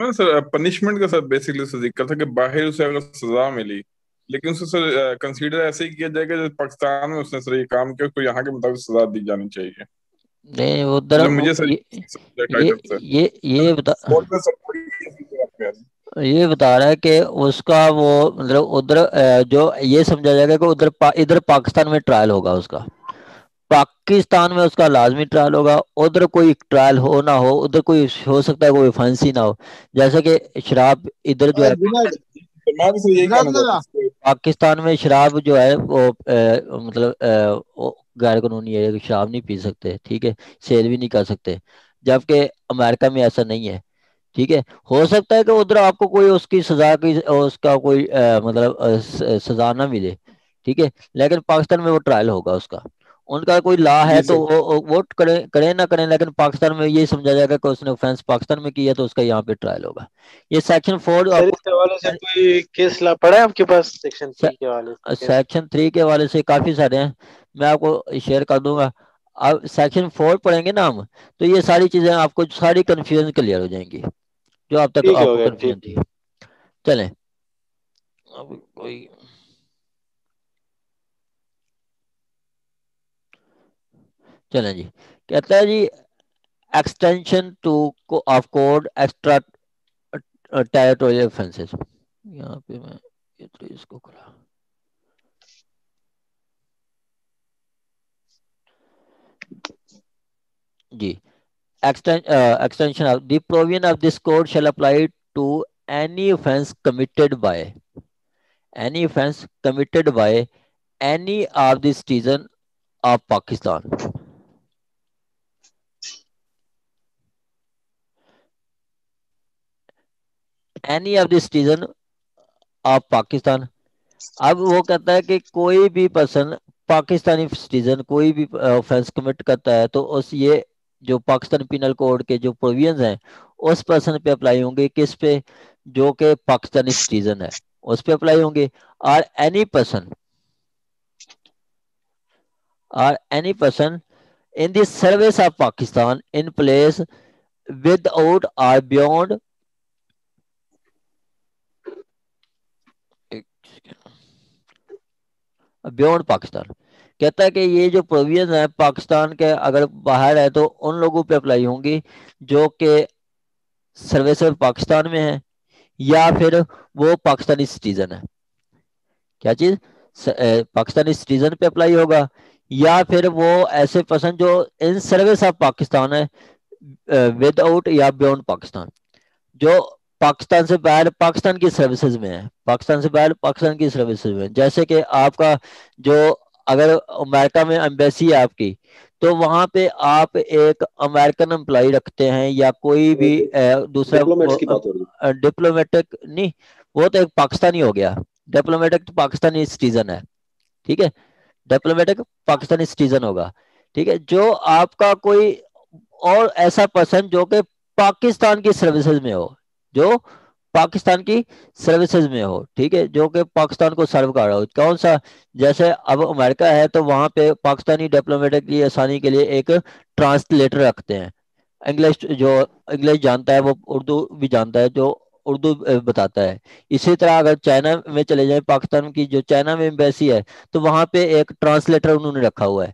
उसमें sir punishment का sir basically sir दिक्कत है कि बाहर उसे अगर सजा मिली, लेकिन उसे सर कंसीडर ऐसे ही किया जाएगा जैसे पाकिस्तान में उसने सर ये काम किया, उसको यहाँ के मुताबिक सजा दी जानी चाहिए। नहीं उधर मतलब मुझे सर टाइटल से ये बता स्पोर्ट में सर कोई ये बता रहा है कि उसका वो मतलब उधर जो ये समझा जाएगा कि इधर पाकिस्तान में ट्रायल होगा उसका, पाकिस्तान में उसका लाजमी ट्रायल होगा, उधर कोई ट्रायल हो ना हो, उधर कोई हो सकता है कोई फंस ही ना हो। जैसे कि शराब इधर जो है जुनाद मैं भी सर यही जुनाद कहना लगा। चाहता हूँ। पाकिस्तान में शराब जो है वो मतलब वो गैर कानूनी है कि शराब नहीं पी सकते, ठीक है, सेल भी नहीं कर सकते, जबकि अमेरिका में ऐसा नहीं है। ठीक है, हो सकता है कि उधर आपको कोई उसकी सजा की उसका कोई मतलब सजा ना मिले, ठीक है, लेकिन पाकिस्तान में वो ट्रायल होगा उसका, उनका कोई लॉ है जी तो सर। वो करें ना करें, लेकिन पाकिस्तान में ये समझा जाएगा कि उसने ऑफेंस पाकिस्तान में किया तो उसका यहाँ पे ट्रायल होगा। ये सेक्शन 4 सर आपको, इस हवाले से कोई केस ला पड़ा है आपके पास सेक्शन 3 के हवाले से केस? सेक्शन 3 के हवाले से काफी सारे हैं, मैं आपको शेयर कर दूंगा। अब सेक्शन 4 पढ़ेंगे ना हम, तो ये सारी चीजें आपको सारी कंफ्यूजन क्लियर हो जाएंगी जो अब तक ठीक है, हो आपको गया, कंफ्यूजन ठीक थी। है। चलें, अब कोई, चलें जी, कहता है जी extension two of code extra territorial offences. यहाँ पे मैं ये तो इसको खुला जी, extension of the provision of this code shall apply to any offense committed by any of the citizen of Pakistan, any of the citizen of Pakistan। अब वो कहता है कि कोई भी पर्सन पाकिस्तानी सिटीजन कोई भी ऑफेंस कमिट करता है तो उस ये जो पाकिस्तान पिनल कोड के जो प्रोविजंस हैं उस पर्सन पे अप्लाई होंगे, किस पे, जो कि पाकिस्तानी सिटीजन है उस पे अप्लाई होंगे। और any person in the service of Pakistan in place without और बियॉन्ड पाकिस्तान, कहता है कि ये जो प्रोविजन है पाकिस्तान के अगर बाहर है तो उन लोगों पे अप्लाई होंगी जो कि सर्विस पाकिस्तान में है, या फिर वो पाकिस्तानी सिटीजन है। क्या चीज, पाकिस्तानी सिटीजन पे अप्लाई होगा, या फिर वो ऐसे पर्सन जो इन सर्विस ऑफ पाकिस्तान है विदाउट या बियॉन्ड पाकिस्तान, जो पाकिस्तान से बाहर पाकिस्तान की सर्विसेज में है, पाकिस्तान से बाहर पाकिस्तान की सर्विसेज में, जैसे कि आपका जो अगर अमेरिका में एम्बेसी है आपकी, तो वहां पे आप एक अमेरिकन एम्प्लॉय रखते हैं या कोई भी दूसरा डिप्लोमेट्स की बात हो रही है। डिप्लोमेटिक नहीं, वो तो एक पाकिस्तानी हो गया, डिप्लोमेटिक तो पाकिस्तानी सिटीजन है, ठीक है, डिप्लोमेटिक पाकिस्तानी सिटीजन होगा, ठीक है, जो आपका कोई और ऐसा पर्सन जो कि पाकिस्तान की सर्विसेज में हो, जो पाकिस्तान की सर्विसेज में हो, ठीक है, जो कि पाकिस्तान को सर्व कर रहा हो, कौन सा, जैसे अब अमेरिका है तो वहां पे पाकिस्तानी डिप्लोमेटिक की आसानी के लिए एक ट्रांसलेटर रखते हैं, इंग्लिश जो इंग्लिश जानता है वो उर्दू भी जानता है, जो उर्दू बताता है। इसी तरह अगर चाइना में चले जाए, पाकिस्तान की जो चाइना में एम्बेसी है तो वहां पे एक ट्रांसलेटर उन्होंने रखा हुआ है,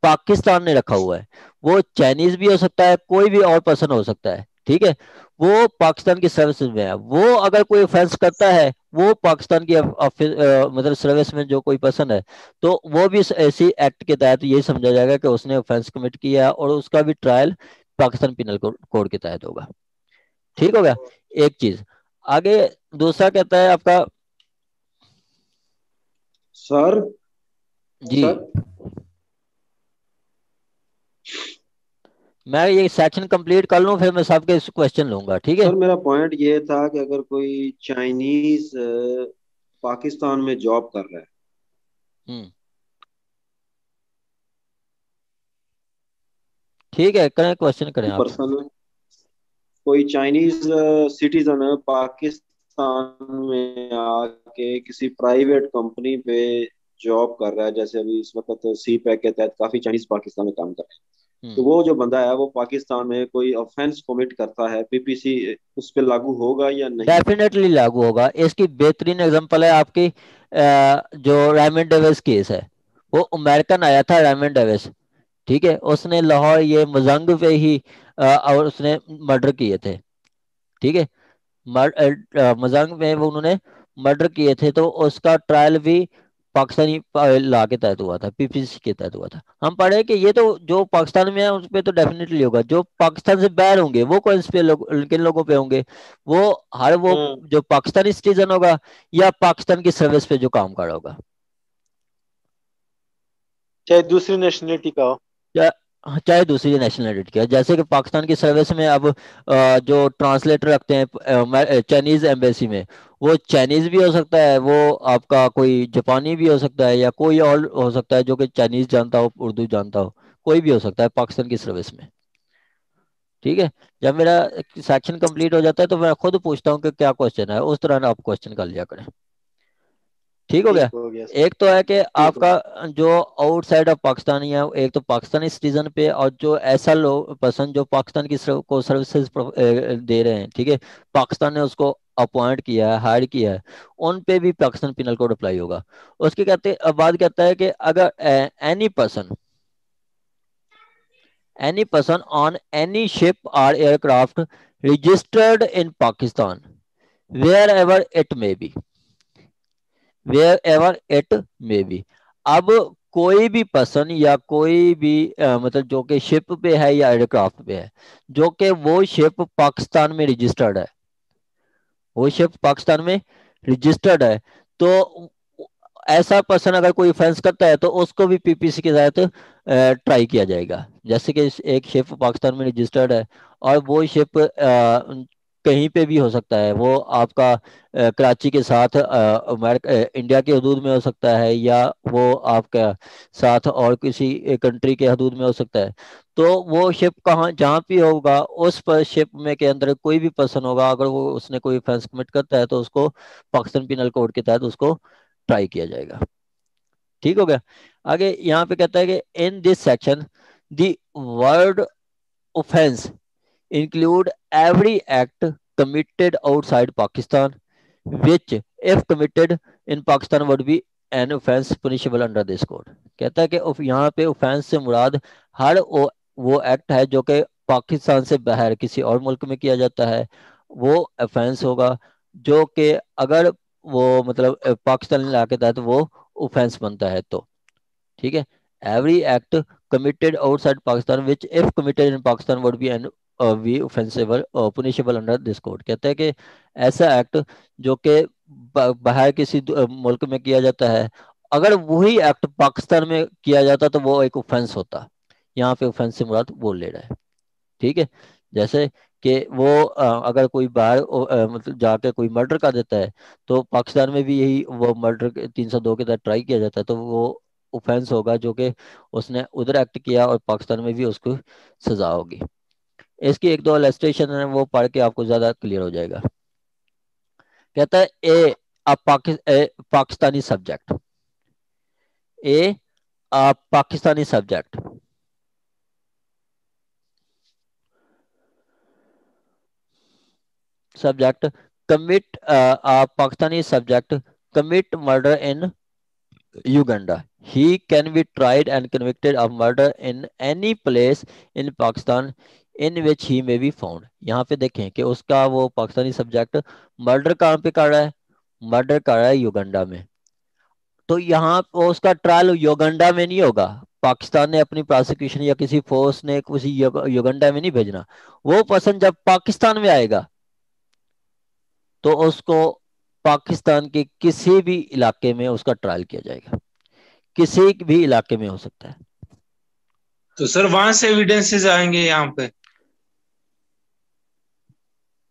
पाकिस्तान ने रखा हुआ है, वो चाइनीज भी हो सकता है, कोई भी और पर्सन हो सकता है, ठीक है, वो पाकिस्तान की सर्विस में है, वो अगर कोई ऑफेंस करता है वो पाकिस्तान की मतलब सर्विस में जो कोई पर्सन है तो वो भी ऐसी एक्ट के तहत ये समझा जाएगा कि उसने ऑफेंस कमिट किया और उसका भी ट्रायल पाकिस्तान पिनल कोड के तहत होगा। ठीक हो गया एक चीज। आगे दूसरा कहता है आपका सर जी, सर मैं ये सेक्शन कंप्लीट कर लूं फिर मैं सबके क्वेश्चन लूंगा, ठीक है। सर मेरा पॉइंट ये था कि अगर कोई चाइनीज पाकिस्तान में जॉब कर रहा है, हम्म, ठीक है, करें क्वेश्चन करें आप। पर्सन कोई चाइनीज सिटीजन पाकिस्तान में आके किसी प्राइवेट कंपनी पे जॉब कर रहा है, जैसे अभी इस वक्त सी पैक के तहत काफी चाइनीज पाकिस्तान में काम कर रहे हैं, तो वो जो बंदा है वो पाकिस्तान में कोई ऑफेंस कमिट करता है, पीपीसी उस पर लागू होगा या नहीं? डेफिनेटली लागू होगा। इसकी बेहतरीन एग्जांपल है आपकी जो रेमंड डेविस केस है। वो अमेरिकन आया था रेमंड डेविस, ठीक है, उसने लाहौर ये मजंग पे ही और उसने मर्डर किए थे, ठीक है। मजंग में वो उन्होंने मर्डर किए थे, तो उसका ट्रायल भी पाकिस्तानी लॉ के तहत हुआ था, पीपीसी के तहत हुआ था। हम पढ़े कि ये तो जो पाकिस्तान में है उस पे तो डेफिनेटली होगा, जो पाकिस्तान से बाहर होंगे वो कौन से किन लोगों पे होंगे? वो हर वो जो पाकिस्तानी सिटीजन होगा या पाकिस्तान की सर्विस पे जो काम कर रहा होगा, चाहे दूसरी नेशनलिटी का हो। या चाहे दूसरी नेशनलिटी का। जैसे कि पाकिस्तान की सर्विस में अब जो ट्रांसलेटर रखते हैं चाइनीज एम्बेसी में, वो चाइनीज भी हो सकता है, वो आपका कोई जापानी भी हो सकता है, या कोई और हो सकता है जो कि चाइनीज जानता हो, उर्दू जानता हो, कोई भी हो सकता है पाकिस्तान की सर्विस में, ठीक है। जब मेरा सेक्शन कंप्लीट हो जाता है तो मैं खुद पूछता हूँ कि क्या क्वेश्चन है, उस तरह आप क्वेश्चन कर लिया करें। ठीक हो गया। ठीक हो गया सर। एक तो है कि ठीक हो। आपका जो आउटसाइड ऑफ पाकिस्तानी है, एक तो पाकिस्तानी सिटीजन पे, और जो ऐसा लोग पर्सन जो पाकिस्तान की को सर्विसेज दे रहे हैं, ठीक है, पाकिस्तान ने उसको अपॉइंट किया है, हायर किया है, उन पे भी पाकिस्तान पिनल कोड अप्लाई होगा। उसके कहते बाद कहता है कि अगर any person on any ship और aircraft registered in Pakistan wherever it may be, wherever it may be. अब कोई भी पर्सन या कोई भी मतलब जो कि शिप पे है या एयरक्राफ्ट पे है, जो कि वो शिप पाकिस्तान में रजिस्टर्ड है, वो शिप पाकिस्तान में रजिस्टर्ड है, तो ऐसा पर्सन अगर कोई ऑफेंस करता है तो उसको भी पीपीसी के तहत ट्राई किया जाएगा। जैसे कि एक शिप पाकिस्तान में रजिस्टर्ड है, और वो शिप कहीं पे भी हो सकता है, वो आपका कराची के साथ अमेरिका इंडिया के हदूद में हो सकता है, या वो आपका साथ और किसी कंट्री के हदूद में हो सकता है। तो वो शिप कहाँ जहाँ भी होगा, उस पर शिप में के अंदर कोई भी पर्सन होगा, अगर वो उसने कोई ऑफेंस कमिट करता है तो उसको पाकिस्तान पिनल कोड के तहत उसको ट्राई किया जाएगा। ठीक हो गया। आगे यहाँ पे कहता है कि in this section the word offence include every act committed outside Pakistan, which, if committed in Pakistan, would be an offense punishable under this code। कहता है कि यहाँ पे ऑफेंस से मुराद हर वो एक्ट है जो कि पाकिस्तान से बाहर किसी और मुल्क में किया जाता है, वो ऑफेंस होगा, जो कि अगर वो मतलब पाकिस्तानी लॉ के तहत वो ऑफेंस बनता है तो, ठीक है। Every act committed outside Pakistan which if committed in Pakistan would be an वी offensible punishable under this code. कहते हैं कि ऐसा एक्ट जो कि बाहर किसी मुल्क में किया जाता है, अगर वही एक्ट पाकिस्तान में किया जाता तो वो एक ऑफेंस होता। यहाँ पे ऑफेंस से मुराद बोल ले रहा है, ठीक है। जैसे कि वो अगर कोई बाहर मतलब जाके कोई मर्डर कर देता है, तो पाकिस्तान में भी यही वो मर्डर 302 के तहत ट्राई किया जाता है, तो वो ऑफेंस होगा जो कि उसने उधर एक्ट किया, और पाकिस्तान में भी उसको सजा होगी। इसकी एक दो इलस्ट्रेशन है, वो पढ़ के आपको ज्यादा क्लियर हो जाएगा। कहता है Pakistani subject, a Pakistani subject subject commit Pakistani subject commit murder in Uganda. He can be tried and convicted of murder in any place in Pakistan in which he may be found। यहाँ पे देखें कि उसका वो पाकिस्तानी सब्जेक्ट मर्डर कहाँ पे कर रहा है, मर्डर कर रहा है युगांडा में। तो यहाँ उसका ट्रायल युगांडा में नहीं होगा, पाकिस्तान ने अपनी प्रोसिक्यूशन या किसी फोर्स ने किसी युगांडा में नहीं भेजना। वो पर्सन जब पाकिस्तान में आएगा तो उसको पाकिस्तान के किसी भी इलाके में उसका ट्रायल किया जाएगा, किसी भी इलाके में हो सकता है। तो सर वहां से एविडेंसेस आएंगे यहाँ पे?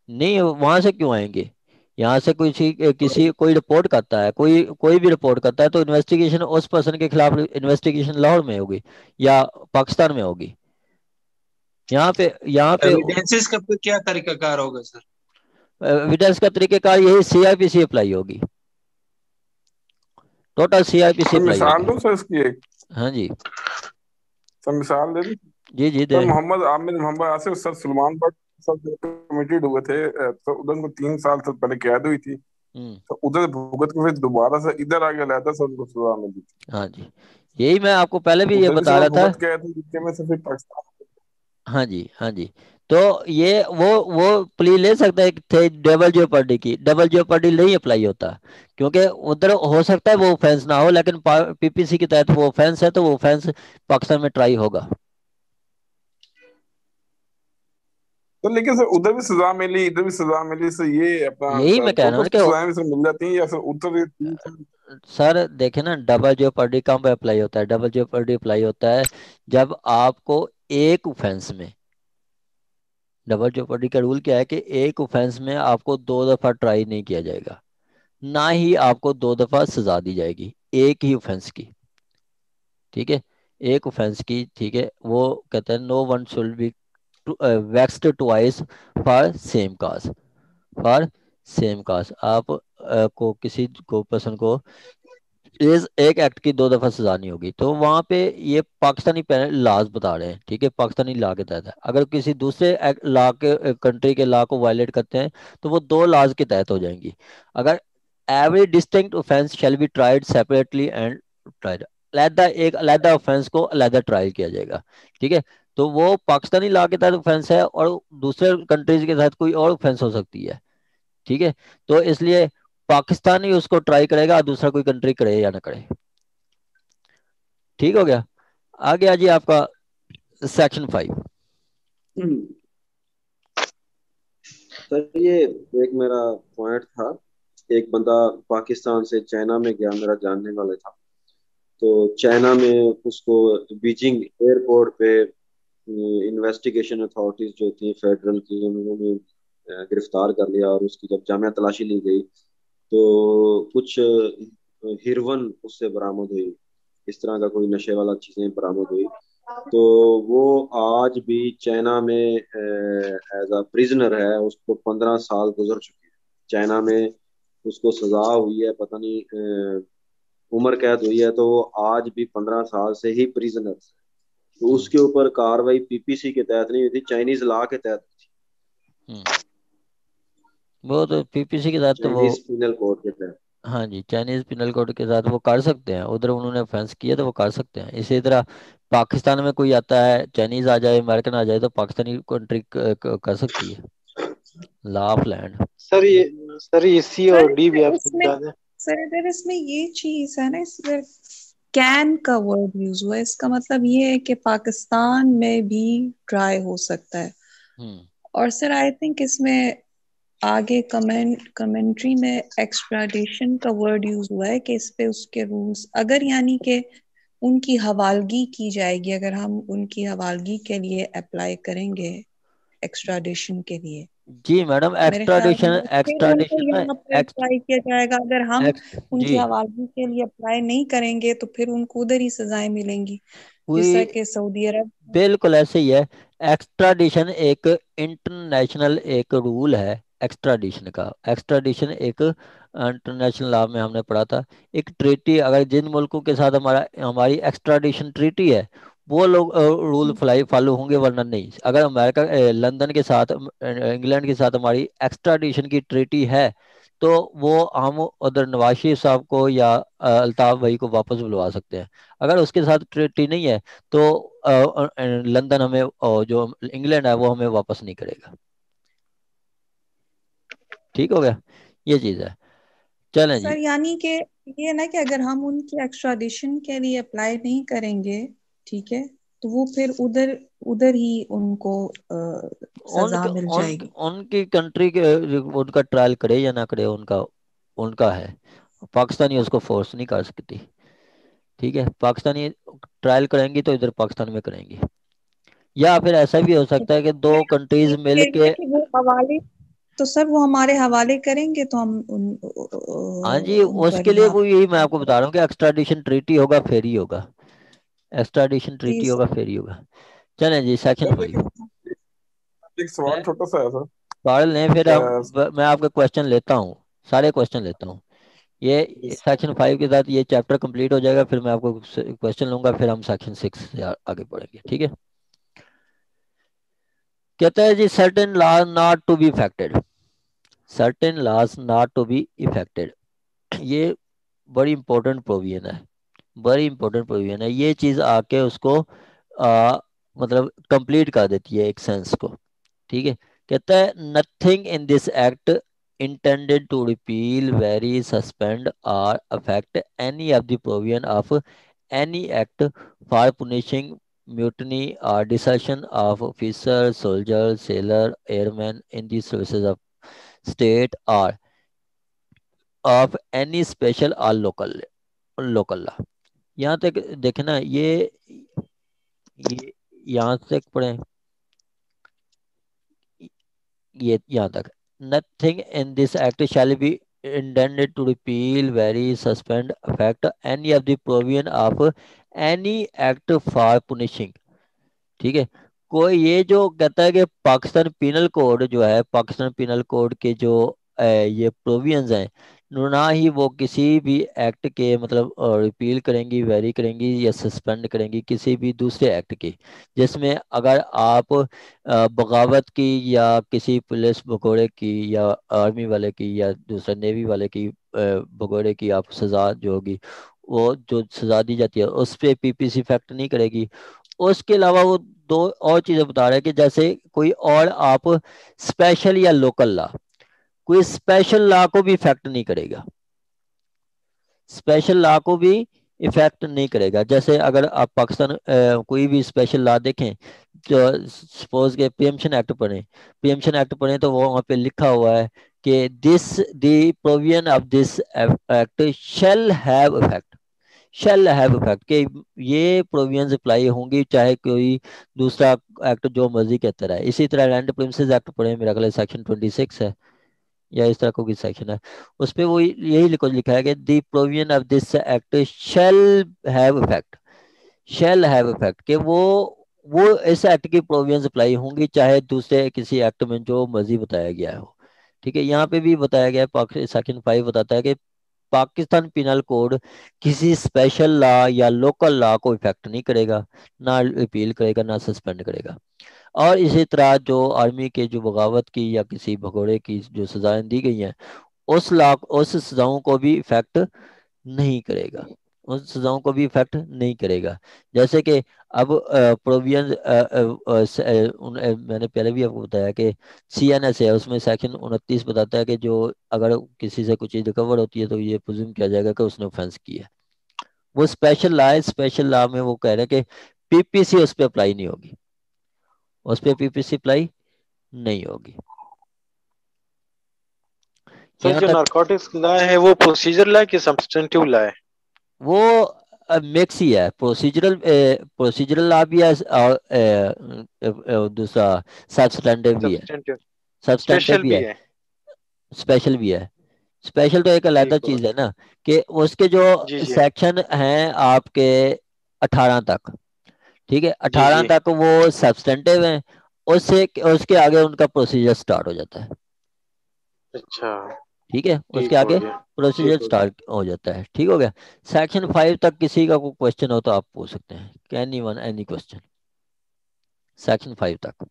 नहीं, वहां से क्यों आएंगे? यहाँ से किसी कोई रिपोर्ट करता है, कोई भी रिपोर्ट करता है, तो इन्वेस्टिगेशन उस पर्सन के खिलाफ इन्वेस्टिगेशन लाहौर में होगी या पाकिस्तान में होगी। यहाँ पे एविडेंसेस का क्या तरीकाकार होगा सर? एविडेंस का तरीकेकार यही सीआरपीसी अप्लाई होगी, टोटल सीआरपीसी अप्लाई मिसाल होगी। दो सर इसकी एक, हाँ जी, सर मिसाल दे दो। जी जी सर दे। मोहम्मद आमिर, मोहम्मद आसिफ, सर सलमान बट सब कमिटेड हुए थे, तो उधर को 3 साल से पहले कैद हुई थी, हम्म। तो उधर भुगत के फिर दोबारा से इधर आ गया लाया था, सर उनको सजा मिली थी। हाँ जी, यही मैं आपको पहले भी ये उधर भी बता सर रहा था। भुगत के आए थे, जिसके में से फिर पाकिस्तान। हाँ जी, हाँ जी। तो ये वो प्ली ले सकता है थे डबल जेओपर्डी की, डबल जेओपर्डी नहीं अप्लाई होता, क्योंकि उधर हो सकता है वो ऑफेंस ना हो, लेकिन पीपीसी के तहत वो ऑफेंस है, तो वो ऑफेंस पाकिस्तान में ट्राई होगा। तो लेकिन सर उधर भी सजा मिली, इधर भी सजा मिली, सर ये यही अपना मैं कह रहा हूँ टोटल कि सजाएं भी सर मिल जाती हैं, या सर उधर 3 साल? सर देखे ना, डबल जेओपर्डी कहाँ पे अप्लाई होता है? डबल जेओपर्डी अप्लाई होता है जब आपको एक ऑफेंस में, डबल जेओपर्डी का रूल क्या है कि एक ऑफेंस में आपको 2 दफा ट्राई नहीं किया जाएगा, ना ही आपको 2 दफा सजा दी जाएगी, एक ही ऑफेंस की। ठीक है, एक ऑफेंस की, ठीक है। वो कहते हैं no one should be vexed twice for same cause, for same cause. आप को किसी को पर्सन को इस एक एक्ट की 2 दफा सजा नहीं होगी। तो वहां पे ये पाकिस्तानी लॉज बता रहे हैं, ठीक है, पाकिस्तानी लॉ के तहत है। अगर किसी दूसरे लॉ के कंट्री के लॉ को वायलेट करते हैं तो वो 2 लॉज के तहत हो जाएंगी। अगर every distinct offence shall be tried separately and tried, अलहदा एक अलहदा ऑफेंस को अलहदा ट्रायल किया जाएगा। ठीक है, तो वो पाकिस्तानी लॉ के तहत ऑफेंस है और दूसरे कंट्रीज के तहत कोई और ऑफेंस हो सकती है। ठीक है, तो इसलिए पाकिस्तान ही उसको ट्राई करेगा, दूसरा कोई कंट्री करे या ना करे। ठीक हो गया। आ गया जी आपका सेक्शन 5। सर ये एक मेरा पॉइंट था। एक बंदा पाकिस्तान से चाइना में गया, मेरा जानने वाला था। तो चाइना में उसको बीजिंग एयरपोर्ट पे इन्वेस्टिगेशन अथॉरिटीज जो थी फेडरल की, उन्होंने गिरफ्तार कर लिया, और उसकी जब जामिया तलाशी ली गई तो कुछ हिरवन उससे बरामद हुई, इस तरह का कोई नशे वाला चीजें बरामद हुई। तो वो आज भी चाइना में एज अ प्रिजनर है, उसको 15 साल गुजर चुके हैं चाइना में, उसको सजा हुई है, पता नहीं उम्र कैद हुई है, तो वो आज भी 15 साल से ही प्रिजनर है। तो उसके ऊपर कार्रवाई पीपीसी के तहत नहीं हुई थी, चाइनीज लॉ के तहत हुई थी, वो तो पीपीसी के साथ तो वो, चाइनीज पिनल कोड के तहत। हाँ जी, चाइनीज पिनल कोड के साथ वो कर सकते हैं, उधर उन्होंने ऑफेंस किया तो वो कर सकते हैं। इसी तरह पाकिस्तान में कोई आता है, चाइनीज आ जाए, अमेरिकन आ जाए, तो पाकिस्तानी कंट्री कर सकती है, लॉ ऑफ लैंड। सर ये सी सर और डी भी आप इसमें समझा दें। सर इधर इसमें ये चीज है ना, इसमें कैन का वर्ड यूज हुआ है, इसका मतलब ये है कि पाकिस्तान में भी ट्राई हो सकता है। हम्म। और सर आई थिंक इसमें आगे कमेंट्री में एक्स्ट्राडिशन का वर्ड यूज हुआ है कि इस पे उसके रूल्स, अगर यानी कि उनकी हवालगी की जाएगी, अगर हम उनकी हवालगी के लिए अप्लाई करेंगे एक्स्ट्राडिशन के लिए, जी मैडम, मेरे ख्याल एक्स्ट्राडिशन, में फिर उनको एक्स्ट्राडिशन में यहाँ पर अप्लाई किया जाएगा। अगर हम जी उनकी हवालगी के लिए अप्लाई नहीं करेंगे तो फिर उनको उधर ही सजाएं मिलेंगी, कोई, जैसा कि सऊदी अरब। बिल्कुल ऐसे ही है। एक्स्ट्राडिशन एक इंटरनेशनल एक रूल है एक्स्ट्राडिशन का। एक्स्ट्राडिशन एक इंटरनेशनल लॉ में हमने पढ़ा था, एक ट्रीटी, अगर जिन मुल्कों के साथ हमारी एक्स्ट्राडिशन ट्रीटी है वो लोग रूल फॉलो होंगे, वरना नहीं। अगर अमेरिका लंदन के साथ इंग्लैंड के साथ हमारी एक्स्ट्राडिशन की ट्रीटी है, तो वो हम उधर नवाज शरीफ साहब को या अल्ताफ भाई को वापस बुलवा सकते हैं। अगर उसके साथ ट्रीटी नहीं है तो लंदन हमें, जो इंग्लैंड है वो हमें वापस नहीं करेगा। ठीक हो गया, ये चीज है। चलें जी। सर यानी कि ये ना कि अगर हम उनकी एक्स्ट्राडिशन के लिए अप्लाई नहीं करेंगे, ठीक है, तो वो फिर उधर उधर ही उनको सजा उनके मिल उनकी जाएगी। उनकी कंट्री के, उनका ट्रायल करे या ना करे, उनका उनका है। पाकिस्तानी उसको फोर्स नहीं कर सकती। ठीक है, पाकिस्तानी ट्रायल करेंगी तो इधर पाकिस्तान में करेंगी, या फिर ऐसा भी हो सकता है कि दो कंट्रीज मिल ये के। ना कि वो हवाले, तो सर वो हमारे हवाले करेंगे तो हम हाँ जी, उन पर उसके लिए यहाँ वो यही मैं आपको बता रहा हूँ कि एक्स्ट्राडिशन ट्रीटी होगा फिर ही होगा, एक्स्ट्राडिशन जी ट्रीटी होगा फिर ही होगा। चलें जी, सेक्शन सर लेकिन 5। एक सवाल मैं छोटा सा है सर। सवाल नहीं, फिर हम अ, मैं आपके क्वेश्चन लेता हूँ, सारे क्वेश्चन लेता हूँ। ये सेक्शन 5 के साथ ये चैप्टर कंप्लीट हो जाएगा, फिर मैं आपको क्वेश्चन लूंगा, फिर हम सेक्शन 6 से आगे बढ़ेंगे। ठीक है। कहता है जी certain law not to be affected, certain laws not to be affected, ये बड़ी इंपॉर्टेंट प्रोविजन है, बड़ी इंपॉर्टेंट प्रोविजन है। ये चीज आके उसको मतलब कंप्लीट कर देती है एक सेंस को, ठीक है। कहता है nothing in this act intended to repeal, vary, suspend or affect any of the provision of any act for punishing mutiny or desertion of officers, soldiers, sailor, airmen in the services of state or of any special or local law। यहाँ तक देखना, ये यहाँ तक पढ़े, ये यहाँ तक, nothing in this act shall be intended to repeal, vary, suspend, affect any of the provision of any act for punishing, ठीक है। कोई ये जो कहता है कि पाकिस्तान पिनल कोड जो है, पाकिस्तान पिनल कोड के जो ये प्रोविजंस हैं, ना ही वो किसी भी एक्ट के मतलब रिपील करेंगी, वेरी करेंगी या सस्पेंड करेंगी किसी भी दूसरे एक्ट की, जिसमें अगर आप बगावत की या किसी पुलिस भगोड़े की या आर्मी वाले की या दूसरा नेवी वाले की भगोड़े की आप सजा जो होगी, वो जो सजा दी जाती है उस पर पीपीसी इफेक्ट नहीं करेगी। उसके अलावा वो दो और चीजें बता रहे हैं कि जैसे कोई और आप स्पेशल या लोकल लॉ, कोई स्पेशल लॉ को भी इफेक्ट नहीं करेगा, स्पेशल लॉ को भी इफेक्ट नहीं करेगा। जैसे अगर आप पाकिस्तान कोई भी स्पेशल लॉ देखें, तो सपोज के प्रीएम्पशन एक्ट पढ़ें, प्रीएम्पशन एक्ट पढ़ें तो वो वहाँ पे लिखा हुआ है कि this the provision of this act shall have effect, shall have effect, के ये प्रोविजंस अप्लाई होंगी चाहे कोई दूसरा एक्ट जो मर्जी कहता रहे। इसी तरह लैंड प्रिंसेस एक्ट पढ़े, मेरा ख्याल सेक्शन 26 है या इस तरह कोई सेक्शन है, उस पे वो यही लिखा है कि the provision of this act shall have effect, shall have effect, के वो इस एक्ट की प्रोविजंस अप्लाई होंगी चाहे दूसरे किसी एक्ट में जो मर्जी बताया गया हो, ठीक है। यहाँ पे भी बताया गया है, सेक्शन 5 बताता है कि पाकिस्तान पिनल कोड किसी स्पेशल लॉ या लोकल लॉ को इफेक्ट नहीं करेगा, ना रिपील करेगा, ना सस्पेंड करेगा। और इसी तरह जो आर्मी के जो बगावत की या किसी भगोड़े की जो सजाएं दी गई हैं, उस सजाओं को भी इफेक्ट नहीं करेगा, उन सजाओं को भी इफेक्ट नहीं करेगा। जैसे कि अब प्रोविजन मैंने पहले भी आपको बताया कि सीएनएस है, उसमें सेक्शन 29 बताता है कि जो अगर किसी से कुछ चीज रिकवर होती है तो ये प्रिज्यूम किया जाएगा कि उसने ऑफेंस किया है। वो स्पेशल लॉ है, स्पेशल लॉ में वो कह रहे हैं कि पीपीसी उस पर अप्लाई नहीं होगी, उस पर पीपीसी अप्लाई नहीं होगी। सर यहाँ जो तक नारकोटिक्स लॉ है वो प्रोसीजर लॉ है कि सब्सटेंटिव लॉ है? वो मिक्स ही है, प्रोसीजरल लॉ भी है और दूसरा सब्सटेंटिव भी है, सब्सटेंटिव सब्सटेंटिव स्पेशल भी भी है, है? स्पेशल भी है। स्पेशल तो एक अलग ठीक हो चीज है गया। ना, कि उसके जो जी जी सेक्शन हैं आपके 18 तक, ठीक है, जी 18 जी। तक वो सब्सटेंटिव हैं, उससे उसके आगे उनका प्रोसीजर स्टार्ट हो जाता है, अच्छा ठीक है, उसके ठीक हो आगे गया। प्रोसीजर ठीक हो गया। स्टार्ट हो जाता है, ठीक हो गया। सेक्शन 5 तक किसी का कोई क्वेश्चन हो तो आप पूछ सकते हैं, can one any question section 5 तक।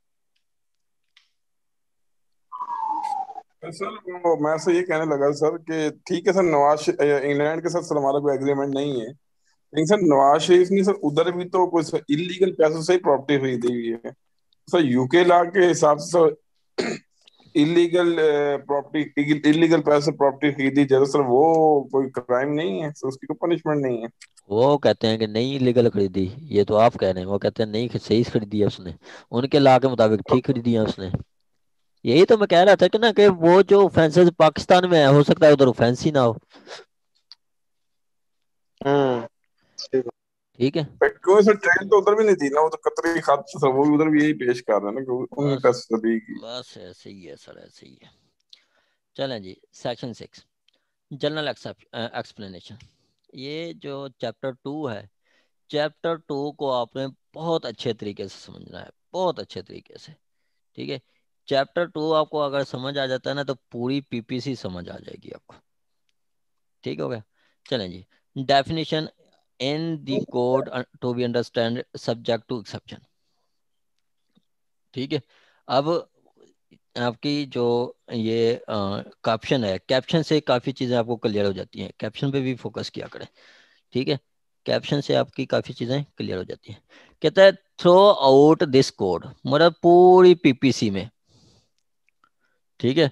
सर वो मैं से ये कहने लगा सर कि ठीक है सर, इंग्लैंड के साथ सर हमारा कोई एग्रीमेंट नहीं है, लेकिन सर नवाज शरीफ ने सर उधर भी तो कुछ इलीगल पैसों से ही प्रॉपर्टी खरीदी हुई है। सर यूके लॉ के हिसाब से सर इलीगल प्रॉपर्टी, इलीगल पैसे प्रॉपर्टी खरीदी जाए तो सर वो कोई क्राइम नहीं है सर, उसकी कोई पनिशमेंट नहीं है। वो कहते हैं कि नहीं लीगल खरीदी, ये तो आप कह रहे हैं, वो कहते हैं नहीं सही खरीदी है उसने, उनके लॉ के मुताबिक ठीक खरीदी है उसने। यही तो मैं कह रहा था कि ना कि वो जो ऑफेंसेस पाकिस्तान में है हो सकता है उधर ऑफेंस ही ना हो, ठीक। क्योंकि सर ट्रेन तो उधर भी नहीं थी ना, वो तो कतरी खाते सर, वो भी उधर भी यही पेश कर रहे हैं ना कि उन बस पैसे से दी गई। बस ऐसे ही है सर, ऐसे ही है। चलें जी, सेक्शन 6 जनरल एक्सप्लेनेशन। ये जो चैप्टर 2 है, चैप्टर 2 को आपने बहुत अच्छे तरीके से समझना है, बहुत अच्छे तरीके से, ठीक है। चैप्टर 2 आपको अगर समझ आ जाता है ना तो पूरी पीपीसी समझ आ जाएगी आपको, ठीक हो गया। चलें जी, definition in the code to be understand subject to exception, ठीक है। अब आपकी जो ये कैप्शन है, कैप्शन से काफ़ी चीज़ें आपको क्लियर हो जाती हैं, कैप्शन पे भी फोकस किया करें, ठीक है। कैप्शन से आपकी काफ़ी चीज़ें क्लियर हो जाती हैं। कहता है थ्रो आउट दिस कोड, मतलब पूरी पीपीसी में, ठीक है,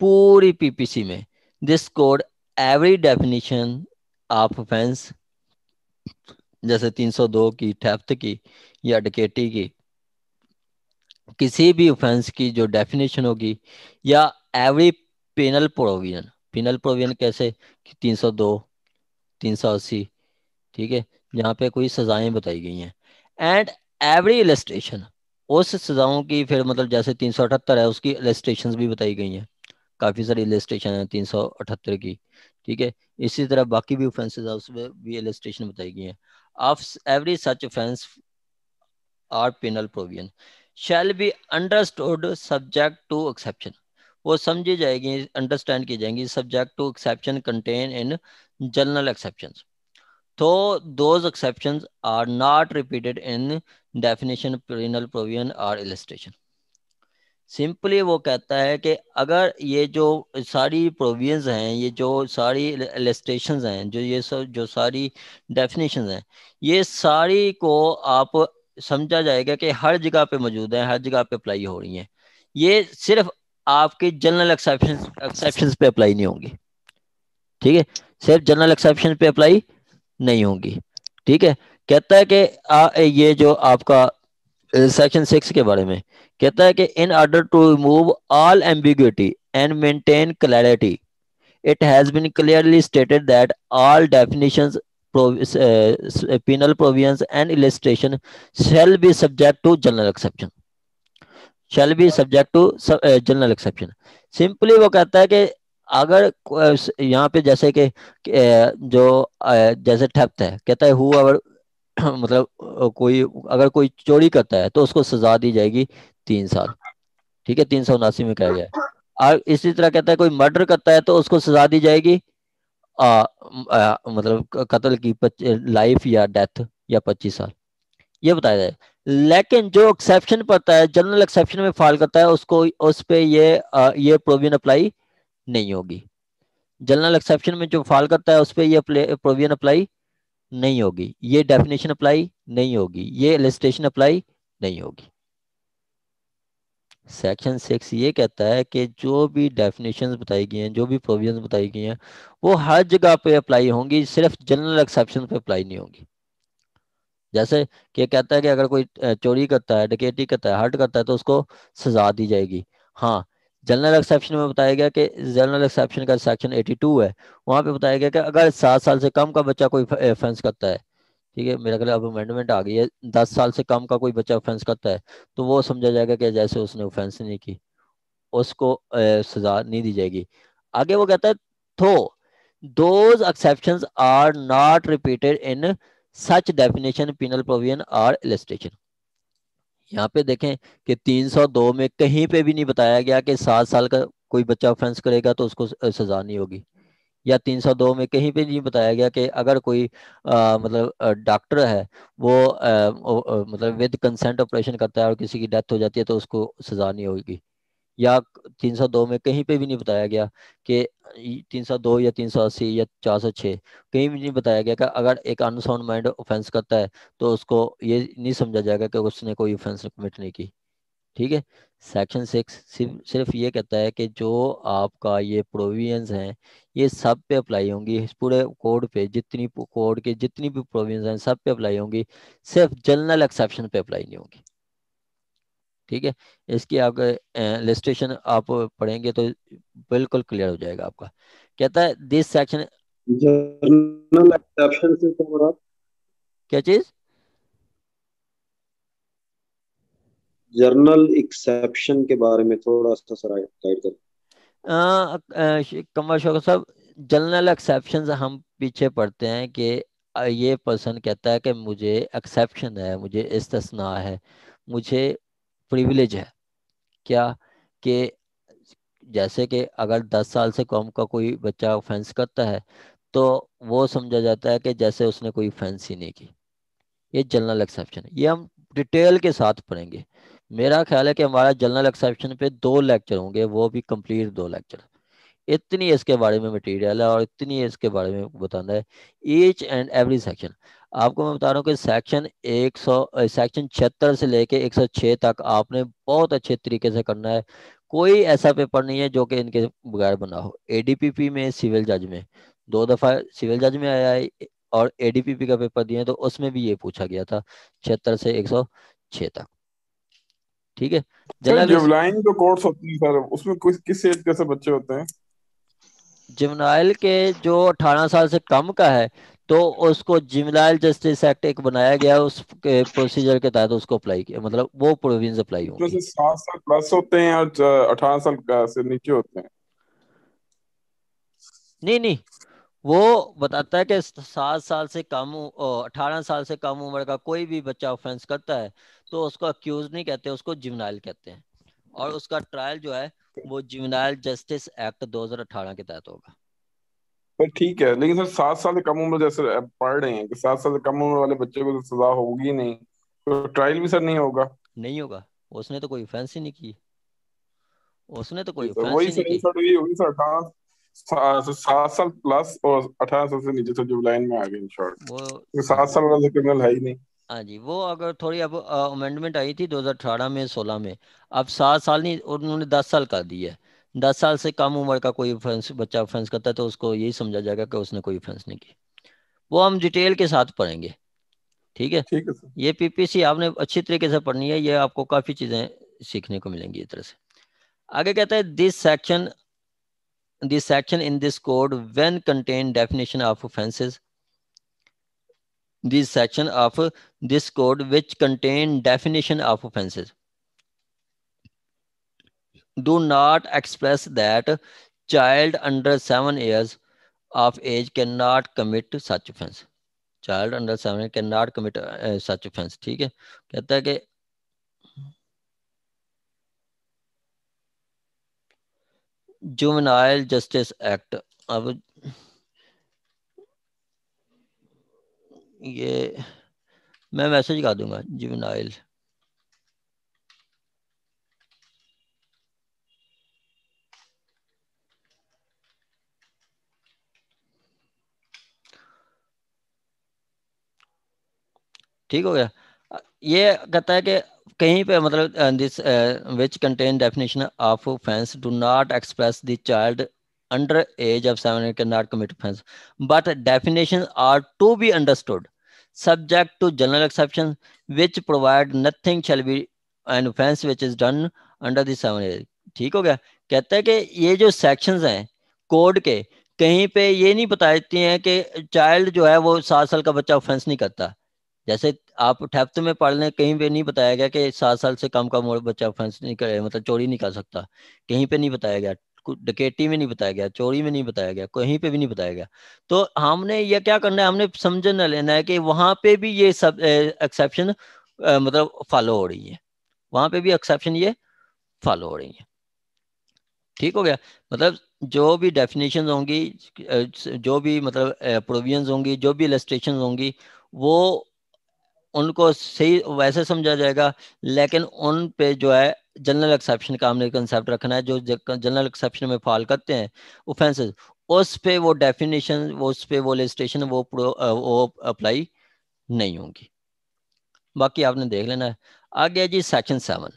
पूरी पीपीसी में this code every definition of offence, जैसे 302 की, थेफ्ट की या डकैती की, किसी भी ऑफेंस की जो डेफिनेशन होगी, या every penal provision, penal provision कैसे कि 302, 380, ठीक है, जहाँ पे कोई सजाएं बताई गई हैं, एंड एवरी इलस्ट्रेशन, उस सजाओं की फिर मतलब जैसे 378 है उसकी इलस्ट्रेशन भी बताई गई हैं, काफ़ी सारी इलस्ट्रेशन है 378 की, ठीक है। इसी तरह बाकी भी ऑफेंसेस है उसमें भी इलस्ट्रेशन बताई गई हैं। ऑफ एवरी सच ऑफेंस और penal provision shall be understood subject to exception, वो समझी जाएगी, अंडरस्टैंड की जाएंगी subject to exception contain in general exceptions, तो those exceptions are not repeated in definition penal provision और इलस्ट्रेशन। सिंपली वो कहता है कि अगर ये जो सारी प्रोविजंस हैं, ये जो सारी इलस्ट्रेशंस हैं, जो ये सब जो सारी डेफिनेशंस हैं, ये सारी को आप समझा जाएगा कि हर जगह पे मौजूद है, हर जगह पे अप्लाई हो रही हैं, ये सिर्फ आपके जनरल एक्सेप्शंस पे अप्लाई नहीं होंगी, ठीक है, सिर्फ जनरल एक्सेप्शन पे अप्लाई नहीं होंगी, ठीक है। कहता है कि ये जो आपका सेक्शन 6 के बारे में कहता है कि in order to remove all ambiguity and maintain clarity, it has been clearly stated that all definitions, penal provisions and illustration shall be subject to general exception, shall be subject to general exception। Simply वो कहता है कि अगर यहाँ पे जैसे कि जो जैसे ठप्त है, कहता है हु अगर मतलब कोई अगर कोई चोरी करता है तो उसको सजा दी जाएगी 3 साल, ठीक है, 379 में कहा गया है। और इसी तरह कहता है कोई मर्डर करता है तो उसको सजा दी जाएगी मतलब कत्ल की लाइफ या डेथ या 25 साल, ये बताया जाए। लेकिन जो एक्सेप्शन पड़ता है, जनरल एक्सेप्शन में फॉल करता है, उसको उस पे ये प्रोविजन अप्लाई नहीं होगी। जनरल एक्सेप्शन में जो फॉल करता है उस पे ये प्रोविजन अप्लाई नहीं होगी, ये डेफिनेशन अप्लाई नहीं होगी, ये इलस्ट्रेशन अप्लाई नहीं होगी। सेक्शन 6 ये कहता है कि जो भी डेफिनेशंस बताई गई हैं, जो भी प्रोविजंस बताई गई हैं, वो हर जगह पे अप्लाई होंगी, सिर्फ जनरल एक्सेप्शन पे अप्लाई नहीं होंगी। जैसे कि कहता है कि अगर कोई चोरी करता है, डकैती करता है, हर्ट करता है तो उसको सजा दी जाएगी। हाँ, जनरल एक्सेप्शन में बताया गया कि जनरल एक्सेप्शन का सेक्शन 82 है, वहां पे बताया गया कि अगर 7 साल से कम का बच्चा कोई ऑफेंस करता है, ठीक है, मेरा ख्याल अब अमेंडमेंट आ गई है, 10 साल से कम का कोई बच्चा ऑफेंस करता है तो वो समझा जाएगा कि जैसे उसने ऑफेंस नहीं की, उसको सजा नहीं दी जाएगी। आगे वो कहता है though those exceptions are not repeated in such definition penal provision और इलस्ट्रेशन। यहाँ पे देखें कि 302 में कहीं पे भी नहीं बताया गया कि 7 साल का कोई बच्चा ऑफेंस करेगा तो उसको सजा नहीं होगी, या 302 में कहीं पे नहीं बताया गया कि अगर कोई मतलब डॉक्टर है वो मतलब विद कंसेंट ऑपरेशन करता है और किसी की डेथ हो जाती है तो उसको सजा नहीं होगी, या 302 में कहीं पे भी नहीं बताया गया कि 302 या 380 या 406 कहीं भी नहीं बताया गया कि अगर एक अनसाउंड माइंड ऑफेंस करता है तो उसको ये नहीं समझा जाएगा कि उसने कोई ऑफेंस कमिट नहीं की, ठीक है। सेक्शन 6 सिर्फ ये कहता है कि जो आपका ये प्रोविजंस हैं ये सब पे अप्लाई होंगी, इस पूरे कोड पे जितनी कोड के जितनी भी प्रोविजंस हैं सब पे अप्लाई होंगी, सिर्फ जनरल एक्सेप्शन पे अप्लाई नहीं होंगी, ठीक है। इसकी आप लिस्टेशन आप पढ़ेंगे तो बिल्कुल क्लियर हो जाएगा आपका। कहता है दिस सेक्शन, जर्नल एक्सेप्शन से क्या हो रहा? क्या चीज? जर्नल एक्सेप्शन के बारे में थोड़ा सा सर गाइड कर। कमर शौकत साहब, जनरल एक्सेप्शन हम पीछे पढ़ते हैं कि ये पर्सन कहता है कि मुझे एक्सेप्शन है, मुझे इस्तिस्ना है, मुझे प्रिविलेज है, क्या कि जैसे कि अगर 10 साल से कम का कोई बच्चा ऑफेंस करता है तो वो समझा जाता है कि जैसे उसने कोई ऑफेंस ही नहीं की, ये जनरल एक्सेप्शन है, ये हम डिटेल के साथ पढ़ेंगे। मेरा ख्याल है कि हमारा जनरल एक्सेप्शन पे 2 लेक्चर होंगे, वो भी कंप्लीट 2 लेक्चर। इतनी इसके बारे में मटेरियल है और इतनी इसके बारे में बताना है, ईच एंड एवरी सेक्शन। आपको मैं बता रहा हूँ कि सेक्शन 76 से लेके 106 तक आपने बहुत अच्छे तरीके से करना है। कोई ऐसा पेपर नहीं है जो कि इनके बगैर बना हो। एडीपीपी में, सिविल जज में 2 दफा सिविल जज में आया है, और एडीपीपी का पेपर दिए तो उसमें भी ये पूछा गया था 76 से 106 तक। ठीक है। सर जनरल जुवलाइन जो कोर्स होती है सर, उसमें किस एज के से बच्चे होते हैं? जुवेनाइल के जो 18 साल से कम का है, तो उसको जुवेनाइल जस्टिस एक्ट एक बनाया गया है, उस प्रोसीजर के तहत उसको अप्लाई किया, मतलब वो प्रोविजन अप्लाई उसमें होंगी। से 7 साल प्लस होते हैं और 18 साल से नीचे होते हैं? नहीं नहीं, वो बताता है कि 7 साल से कम 18 साल से कम उम्र का कोई भी बच्चा ऑफेंस करता है तो उसको अक्यूज नहीं कहते, उसको जुवेनाइल कहते हैं। और उसका ट्रायल जो है वो जुवेनाइल जस्टिस एक्ट 2018 के तहत होगा। सर ठीक है, लेकिन सर 7 साल से कम उम्र जैसे अब पढ़ रहे हैं कि 7 साल से कम उम्र वाले बच्चे को तो सजा होगी नहीं, तो ट्रायल भी सर नहीं होगा? नहीं होगा, उसने तो कोई ऑफेंस ही नहीं की, उसने तो जी कोई सर, ऑफेंस वही ही नहीं सर, की। सर वही होगी सर। 7 साल प्लस और 18 साल से नीचे, तो जुवलाइन में आ गए इन शॉर्ट। वो तो हाँ 7 साल वाला तो क्रिमिनल है ही नहीं। हाँ जी, वो अगर थोड़ी अब अमेंडमेंट आई थी 2018 में 16 में, अब 7 साल नहीं, उन्होंने 10 साल कर दी है। 10 साल से कम उम्र का कोई ऑफेंस बच्चा ऑफेंस करता है तो उसको यही समझा जाएगा कि उसने कोई ऑफेंस नहीं की। वो हम डिटेल के साथ पढ़ेंगे। ठीक है। ठीक है सर। ये पीपीसी आपने अच्छी तरीके से पढ़नी है, ये आपको काफ़ी चीज़ें सीखने को मिलेंगी इस तरह से। आगे कहता है this section in this code when contain definition of offences, this section of this code which contain definition of offenses do not express that child under 7 years of age cannot commit such offense। child under 7 cannot commit such offense। ठीक है। कहता है कि juvenile justice act, अब ये मैं message कर दूंगा जुवेनाइल। ठीक हो गया। ये कहता है कि कहीं पे मतलब this which contain definition of offence do not express the child under age of 7 can not commit offence but definition are to be understood subject to general exception which provide nothing shall be an offence which is done under the 7 age. ठीक हो गया। कहता है कि ये जो sections हैं code के, कहीं पे ये नहीं बताती हैं कि चाइल्ड जो है वो 7 साल का बच्चा ऑफेंस नहीं करता। जैसे आप ठेफ्ट में पढ़ लें, कहीं पे नहीं बताया गया कि 7 साल से कम का उम्र बच्चा ऑफेंस नहीं करे, मतलब चोरी नहीं कर सकता। कहीं पे नहीं बताया गया, डकैती में नहीं बताया गया, चोरी में नहीं बताया गया, कहीं पे भी नहीं बताया गया। तो हमने ये क्या करना है, हमने समझना लेना है कि वहां पे भी ये सब एक्सेप्शन मतलब फॉलो हो रही है, वहां पे भी एक्सेप्शन ये फॉलो हो रही है। ठीक हो गया। मतलब जो भी डेफिनेशन होंगी, जो भी मतलब प्रोविजंस होंगी, जो भी इलस्ट्रेशन होंगी, वो उनको सही वैसे समझा जाएगा, लेकिन उन पे जो है जनरल एक्सेप्शन का हमने कंसेप्ट रखना है। जो जनरल एक्सेप्शन में फॉल करते हैं ऑफेंसेस, उस पे वो डेफिनेशन, उस पे वो लिस्टेशन वो अप्लाई नहीं होंगी। बाकी आपने देख लेना है। आगे है जी सेक्शन 7।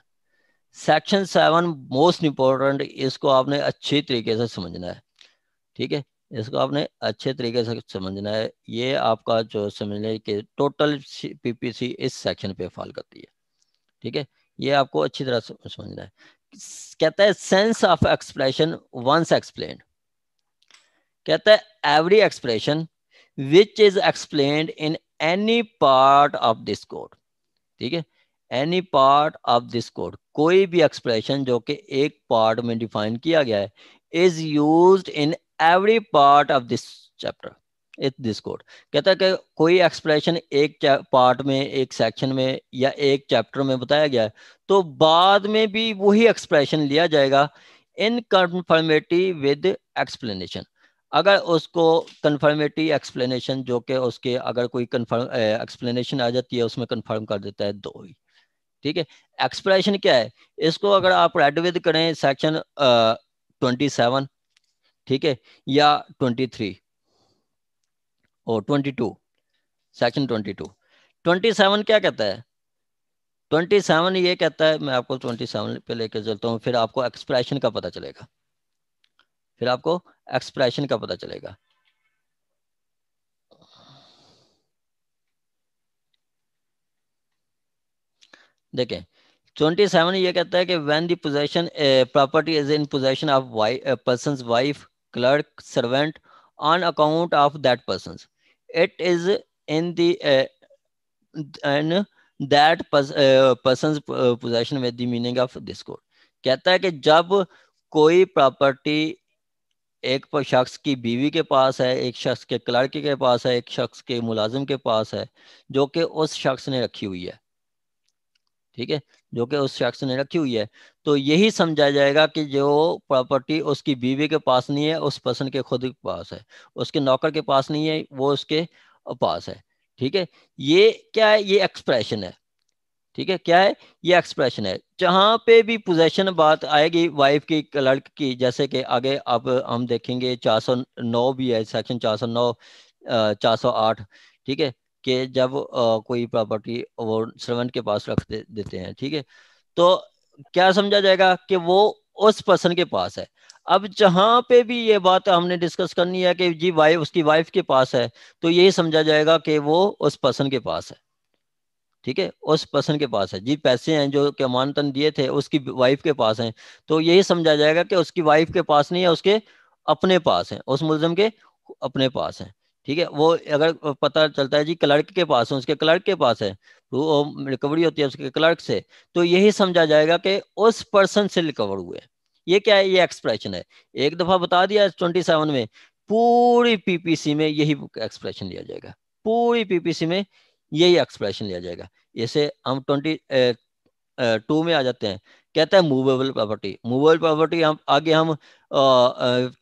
सेक्शन 7 मोस्ट इंपॉर्टेंट, इसको आपने अच्छी तरीके से समझना है। ठीक है। इसको आपने अच्छे तरीके से समझना है। ये आपका जो समझने के टोटल पीपीसी इस सेक्शन पे फॉल करती है। ठीक है। ये आपको अच्छी तरह समझना है। कहता है sense of expression once explained. कहता है every expression which is explained in any part of this code. ठीक है। Any part of this code, कोई भी एक्सप्रेशन जो कि एक पार्ट में डिफाइन किया गया है, is used in every part of this chapter it this code. कहता है कि कोई एक्सप्रेशन एक पार्ट में, एक सेक्शन में या एक चैप्टर में बताया गया है, तो बाद में भी वही एक्सप्रेशन लिया जाएगा इन कन्फर्मेटी विद एक्सप्लेनेशन। अगर उसको कन्फर्मेटी एक्सप्लेनेशन, जो कि उसके अगर कोई कन्फर्म एक्सप्लेनेशन आ जाती है उसमें कन्फर्म कर देता है दो ही। ठीक है। एक्सप्रेशन क्या है, इसको अगर आप रेड विद करें सेक्शन 27, ठीक है, या 23 और 22, सेक्शन 27 क्या कहता है? 27 ये कहता है, मैं आपको 27 पे लेके चलता हूँ, फिर आपको एक्सप्रेशन का पता चलेगा, फिर आपको एक्सप्रेशन का पता चलेगा। देखें 27 ये कहता है कि when the possession property is in possession of person's wife, clerk, servant on account of that person, it is in the end that person's possession with the meaning of this code. कहता है कि जब कोई property एक शख्स की बीवी के पास है, एक शख्स के क्लर्क के पास है, एक शख्स के मुलाजिम के पास है, जो कि उस शख्स ने रखी हुई है, ठीक है, जो कि उस शख्स ने रखी हुई है, तो यही समझा जाएगा कि जो प्रॉपर्टी उसकी बीवी के पास नहीं है, उस पर्सन के खुद के पास है, उसके नौकर के पास नहीं है, वो उसके पास है, ठीक है। ये क्या है? ये एक्सप्रेशन है, ठीक है। क्या है? ये एक्सप्रेशन है। जहां पे भी पोजेशन बात आएगी वाइफ की, क्लर्क की, जैसे कि आगे अब हम देखेंगे 409 भी है, सेक्शन 409, 408, ठीक है, कि जब कोई प्रॉपर्टी वो सर्वेंट के पास रख देते हैं, ठीक है, तो क्या समझा जाएगा कि वो उस पर्सन के पास है। अब जहां पे भी ये बात हमने डिस्कस करनी है कि जी वाइफ उसकी वाइफ के पास है, तो यही समझा जाएगा कि वो उस पर्सन के पास है, ठीक है, उस पर्सन के पास है। जी पैसे हैं जो कि अमानतन दिए थे उसकी वाइफ के पास हैं, तो यही समझा जाएगा कि उसकी वाइफ के पास नहीं है, उसके अपने पास है, उस मुलजम के अपने पास है, ठीक है। वो अगर पता चलता है जी क्लर्क के पास है, उसके क्लर्क के पास है, वो रिकवरी होती है उसके क्लर्क से, तो यही समझा जाएगा कि उस पर्सन से रिकवर हुए। ये क्या है? ये एक्सप्रेशन है। एक दफा बता दिया 27 में, पूरी पीपीसी में यही एक्सप्रेशन लिया जाएगा, पूरी पीपीसी में यही एक्सप्रेशन लिया जाएगा। जैसे हम 22 में आ जाते हैं, कहता है मूवेबल प्रॉपर्टी। मूवेबल प्रॉपर्टी हम आगे हम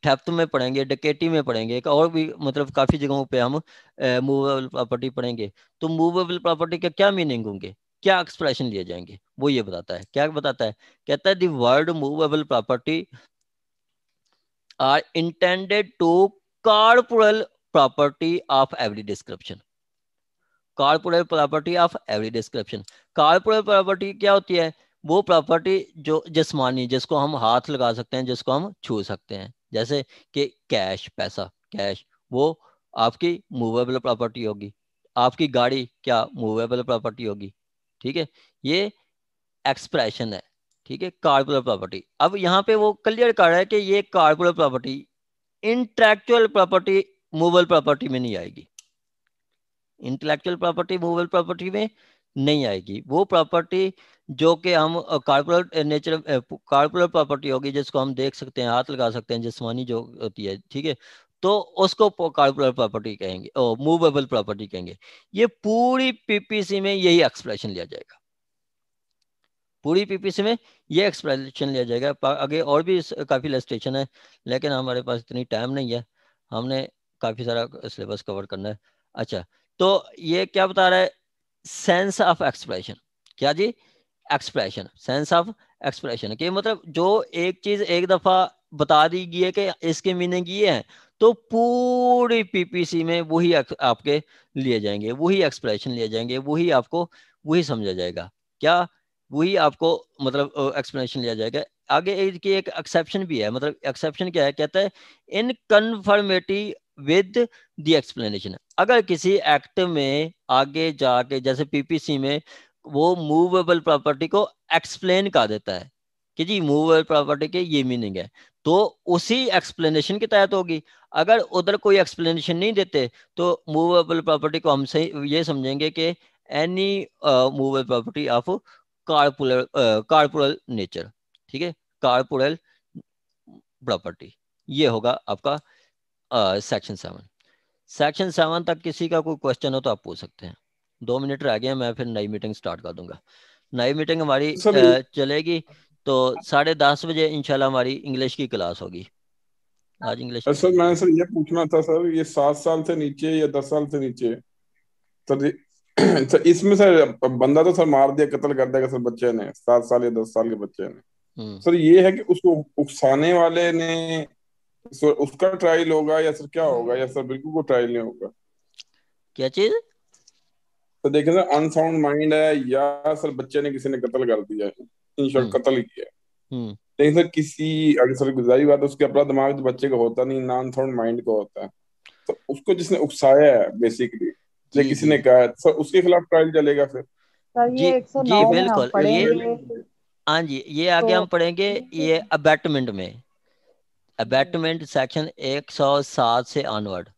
थेफ्ट में पढ़ेंगे, डकैती में पढ़ेंगे, एक और भी मतलब काफी जगहों पे हम मूवेबल प्रॉपर्टी पढ़ेंगे। तो मूवेबल प्रॉपर्टी के क्या मीनिंग होंगे, क्या एक्सप्रेशन लिए जाएंगे, वो ये बताता है। क्या बताता है? कहता है the word movable property are intended to corporal property of every description. Corporate property of every description. Corporate property क्या होती है? वो प्रॉपर्टी जो जिस्मानी, जिसको हम हाथ लगा सकते हैं, जिसको हम छू सकते हैं, जैसे कि कैश, पैसा, कैश, वो आपकी मूवेबल प्रॉपर्टी होगी। आपकी गाड़ी क्या मूवेबल प्रॉपर्टी होगी, ठीक है। ये एक्सप्रेशन है, ठीक है, कॉर्पोरेट प्रॉपर्टी। अब यहाँ पे वो क्लियर कर रहा है कि ये corporate property intellectual property movable property में नहीं आएगी, इंटेलेक्चुअल प्रॉपर्टी मूवेबल प्रॉपर्टी में नहीं आएगी। वो प्रॉपर्टी जो कि हम कॉर्पोरेट नेचर कॉर्पोरेट प्रॉपर्टी होगी, जिसको हम देख सकते हैं, हाथ लगा सकते हैं, जिस्मानी जो होती है, ठीक है, तो उसको कॉर्पोरेट प्रॉपर्टी कहेंगे, मूवेबल प्रॉपर्टी कहेंगे। ये पूरी पीपीसी में यही एक्सप्रेशन लिया जाएगा, पूरी पीपीसी में ये एक्सप्रेशन लिया जाएगा। आगे और भी काफी इलस्ट्रेशन है, लेकिन हमारे पास इतनी टाइम नहीं है, हमने काफी सारा सिलेबस कवर करना है। अच्छा, तो ये क्या बता रहा है? Sense of expression. क्या जी? एक्सप्रेशन, सेंस ऑफ एक्सप्रेशन के मतलब जो एक चीज एक दफा बता दी गई है कि इसके मीनिंग ये है, तो पूरी पीपीसी में वही आपके लिए जाएंगे, वही एक्सप्रेशन लिए जाएंगे, वही आपको वही समझा जाएगा। क्या? वही आपको मतलब एक्सप्लेनेशन लिया जाएगा। आगे इसकी एक एक्सेप्शन भी है। मतलब एक्सेप्शन क्या है? कहता है इन कन्फर्मेटी विद द एक्सप्लेनेशन। अगर किसी एक्ट में आगे जाके जैसे पीपीसी में वो मूवेबल प्रॉपर्टी को एक्सप्लेन कर देता है कि जी मूवेबल प्रॉपर्टी के ये मीनिंग है, तो उसी एक्सप्लेनेशन के तहत होगी। अगर उधर कोई एक्सप्लेनेशन नहीं देते तो मूवेबल प्रॉपर्टी को हम सही ये समझेंगे कि any movable property of corporeal nature, ठीक है, कार्पोरल प्रॉपर्टी। ये होगा आपका सेक्शन 7। सेक्शन 7 तक किसी का कोई क्वेश्चन हो तो आप पूछ सकते हैं। 2 मिनट रह गए हैं, मैं फिर नई मीटिंग स्टार्ट कर दूंगा। नई मीटिंग हमारी सर चलेगी तो 10:30 बजे इंशाल्लाह हमारी इंग्लिश की क्लास होगी। आज इंग्लिश की सर ये पूछना था सर, ये 7 साल से नीचे या 10 साल से नीचे, सर सर इसमें सर बंदा तो सर मार दिया, कत्ल कर देगा सर बच्चे ने, 7 साल या 10 साल के बच्चे ने। सर ये है कि उसको उकसाने वाले ने, सर उसका ट्रायल होगा या सर क्या होगा, या सर बिल्कुल कोई ट्रायल नहीं होगा? क्या चीज? तो देखें सर, अनसाउंड माइंड है या सर बच्चे ने किसी ने कत्ल कर दिया है, इन शॉर्ट कत्ल किया है। लेकिन सर किसी, अगर सर गुजारी बात है, उसके अपना दिमाग तो बच्चे का होता नहीं, ना अनसाउंड माइंड का होता है। तो उसको जिसने उकसाया है बेसिकली, या किसी ने कहा है, सर उसके खिलाफ ट्रायल चलेगा फिर? सर जी ये जी 109 में हम बिल्कुल, ये पढ़ेंगे हाँ जी, ये आगे तो हम पढ़ेंगे। ये अबैटमेंट में, अबैटमेंट सेक्शन 107 से ऑनवर्ड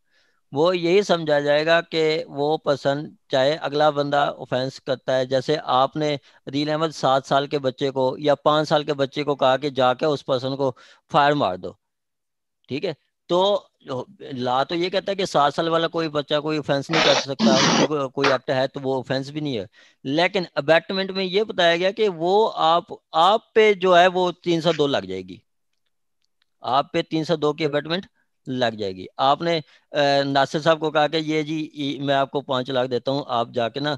वो यही समझा जाएगा कि वो पर्सन, चाहे अगला बंदा ऑफेंस करता है, जैसे आपने अदील अहमद 7 साल के बच्चे को या 5 साल के बच्चे को कहा कि जाके उस पर्सन को फायर मार दो, ठीक है, तो ला तो ये कहता है कि 7 साल वाला कोई बच्चा कोई ऑफेंस नहीं कर सकता, उस पर कोई एक्ट है तो वो ऑफेंस भी नहीं है। लेकिन अबैटमेंट में ये बताया गया कि वो आप पे जो है वो 302 लग जाएगी, आप पे 302 की अबैटमेंट लग जाएगी। आपने नासिर साहब को कहा कि ये जी मैं आपको 5 लाख देता हूँ, आप जाके ना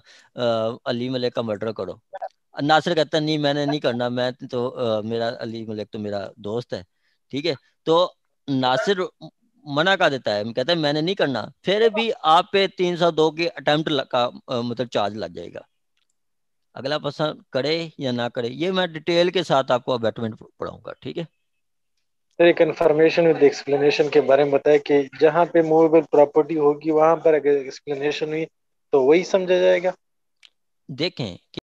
अली मलिक का मर्डर करो। नासिर कहता है नहीं मैंने नहीं करना, मैं तो मेरा अली मलिक तो मेरा दोस्त है, ठीक है। तो नासिर मना कर देता है, कहता है मैंने नहीं करना, फिर भी आप पे 302 की अटेम्प्ट का मतलब चार्ज लग जाएगा। अगला पर्सन करे या ना करे, ये मैं डिटेल के साथ आपको अबैटमेंट पढ़ाऊंगा, ठीक है। सर एक कंफर्मेशन विद एक्सप्लेनेशन के बारे में बताया कि जहाँ पे मूवेबल प्रॉपर्टी होगी वहां पर अगर एक्सप्लेनेशन हुई तो वही समझा जाएगा। देखें